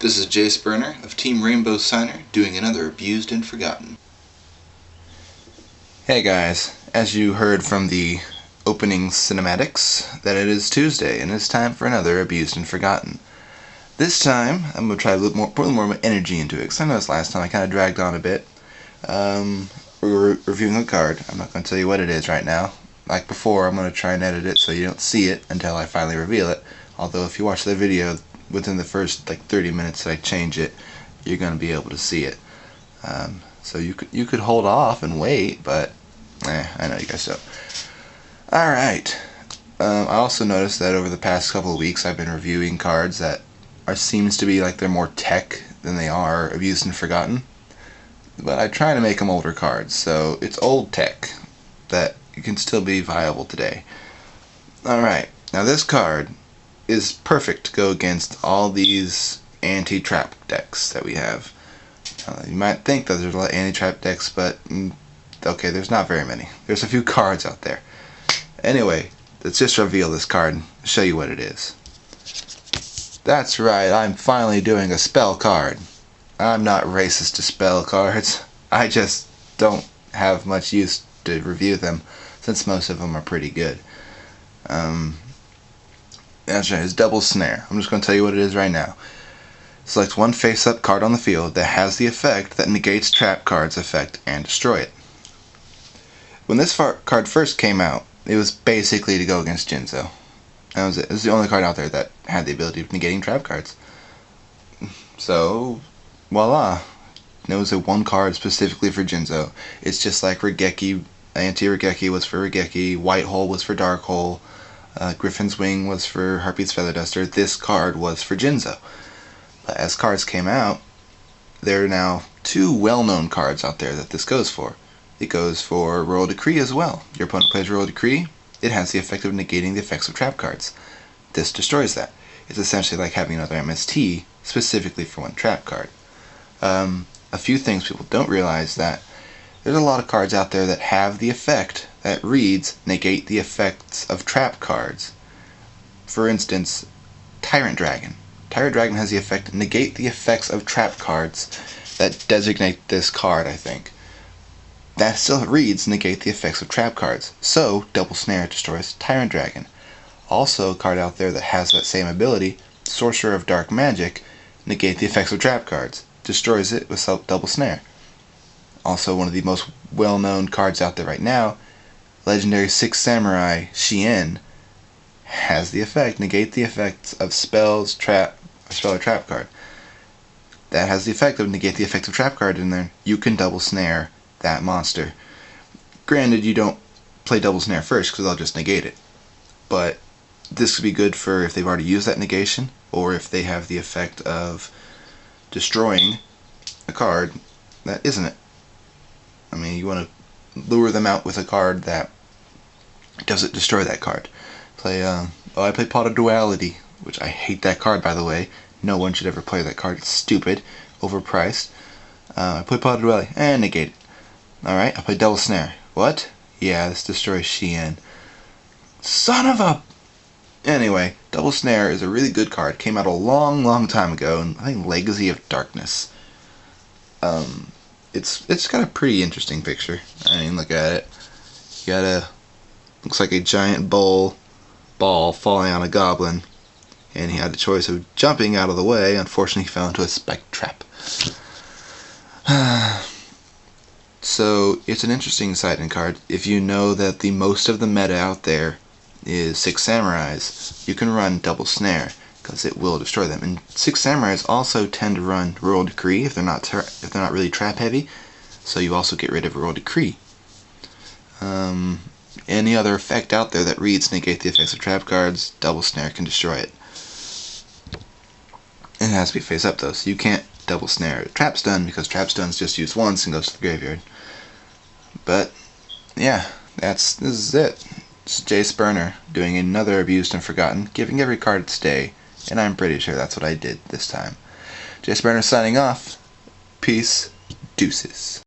This is jace-burner of Team Rainbow Signer doing another Abused and Forgotten. Hey guys, as you heard from the opening cinematics, that it is Tuesday and it's time for another Abused and Forgotten. This time, I'm going to try to put a little more energy into it, because I noticed last time I kind of dragged on a bit. We're reviewing a card. I'm not going to tell you what it is right now. Like before, I'm going to try and edit it so you don't see it until I finally reveal it. Although if you watch the video, within the first 30 minutes that I change it, you're going to be able to see it. So you could hold off and wait, but I know you guys don't. Alright. I also noticed that over the past couple of weeks I've been reviewing cards that seems to be like they're more tech than they are abused and forgotten. But I try to make them older cards, so it's old tech that can still be viable today. Alright, now this card is perfect to go against all these anti-trap decks that we have. You might think that there's a lot of anti-trap decks, but okay, there's not very many. There's a few cards out there. Anyway, let's just reveal this card and show you what it is. That's right, I'm finally doing a spell card. I'm not racist to spell cards. I just don't have much use to review them, since most of them are pretty good. That's right, it's Double Snare. I'm just going to tell you what it is right now. Select one face-up card on the field that has the effect that negates trap card's effect and destroy it. When this card first came out, it was basically to go against Jinzo. That was it. It was the only card out there that had the ability of negating trap cards. So, voila. It was a one card specifically for Jinzo. It's just like Regeki, Anti-Regeki was for Regeki, White Hole was for Dark Hole, Griffin's Wing was for Harpy's Feather Duster. This card was for Jinzo. But as cards came out, there are now two well-known cards out there that this goes for. It goes for Royal Decree as well. Your opponent plays Royal Decree, it has the effect of negating the effects of trap cards. This destroys that. It's essentially like having another MST specifically for one trap card. A few things people don't realize that there's a lot of cards out there that have the effect that reads negate the effects of trap cards. For instance, Tyrant Dragon. Tyrant Dragon has the effect negate the effects of trap cards that designate this card, I think. That still reads negate the effects of trap cards. So, Double Snare destroys Tyrant Dragon. Also, a card out there that has that same ability, Sorcerer of Dark Magic, negate the effects of trap cards. Destroys it with Double Snare. Also, one of the most well-known cards out there right now, Legendary 6 Samurai Shien, has the effect negate the effects of spell or trap card. That has the effect of negate the effects of trap card in there. You can Double Snare that monster. Granted, you don't play Double Snare first because they'll just negate it. But this could be good for if they've already used that negation, or if they have the effect of destroying a card that isn't it. I mean, you want to lure them out with a card that doesn't destroy that card. I play Pot of Duality, which I hate that card, by the way. No one should ever play that card. It's stupid, overpriced. I play Pot of Duality and negate it. Alright, I play Double Snare. What? Yeah, this destroys Shien. Son of a... Anyway, Double Snare is a really good card. Came out a long time ago, and I think Legacy of Darkness. It's got a pretty interesting picture. I mean, look at it. You got looks like a giant ball falling on a goblin, and he had the choice of jumping out of the way. Unfortunately, he fell into a spike trap. So it's an interesting sighting card. If you know that the most of the meta out there is 6 Samurais, you can run Double Snare because it will destroy them. And 6 Samurais also tend to run Royal Decree if they're not really trap heavy. So you also get rid of Royal Decree. Any other effect out there that reads negate the effects of trap cards, Double Snare can destroy it. It has to be face up though, so you can't Double Snare Trap Stun because Trap Stun's just used once and goes to the graveyard. But yeah, this is it. It's jace-burner doing another Abused and Forgotten, giving every card its day, and I'm pretty sure that's what I did this time. jace-burner signing off. Peace, deuces.